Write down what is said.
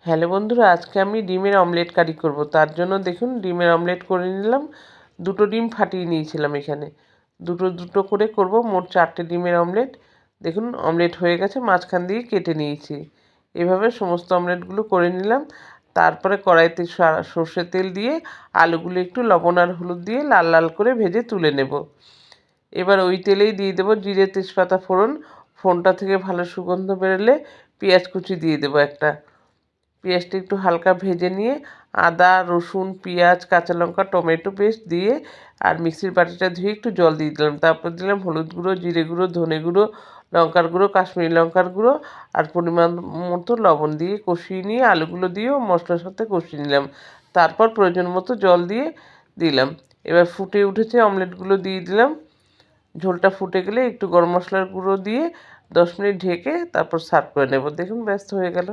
Hello বন্ধুরা, আজকে আমি ডিমের অমলেট কারি করব। তার জন্য দেখুন ডিমের অমলেট করে নিলাম। দুটো ডিম ফাটিয়ে নিয়েছিলাম এখানে। দুটো দুটো করে করব, মোট 4টে ডিমের অমলেট। দেখুন অমলেট হয়ে গেছে, মাঝখান দিয়ে কেটে নিয়েছি। এভাবে সমস্ত অমলেটগুলো করে নিলাম। তারপরে কড়াইতে সর্ষের তেল দিয়ে আলুগুলো একটু লবণ আর হলুদ দিয়ে লাল লাল করে ভেজে তুলে নেব। এবার ওই তেলেই দিয়ে দেবো জিরে তেজপাতা ফোড়ন। ফোড়নটা থেকে ভালো সুগন্ধ বেরোলে পেঁয়াজ কুচি দিয়ে দেবো একটা। পেঁয়াজটা একটু হালকা ভেজে নিয়ে আদা রসুন পেঁয়াজ কাঁচা লঙ্কা টমেটো পেস্ট দিয়ে আর মিক্সির বাটিটা ধুয়ে একটু জল দিয়ে দিলাম। তারপর দিলাম হলুদ গুঁড়ো জিরে গুঁড়ো ধনে গুঁড়ো লঙ্কার গুঁড়ো কাশ্মীরি লঙ্কার গুঁড়ো আর পরিমাণ মতো লবণ দিয়ে কষিয়ে নিয়ে আলুগুলো দিয়েও মশলার সাথে কষিয়ে নিলাম। তারপর প্রয়োজন মতো জল দিয়ে দিলাম। এবার ফুটে উঠেছে, অমলেটগুলো দিয়ে দিলাম। ঝোলটা ফুটে গেলে একটু গরম মশলার গুঁড়ো দিয়ে 10 মিনিট ঢেকে তারপর সার্ভ করে নেব। দেখুন ব্যস্ত হয়ে গেল।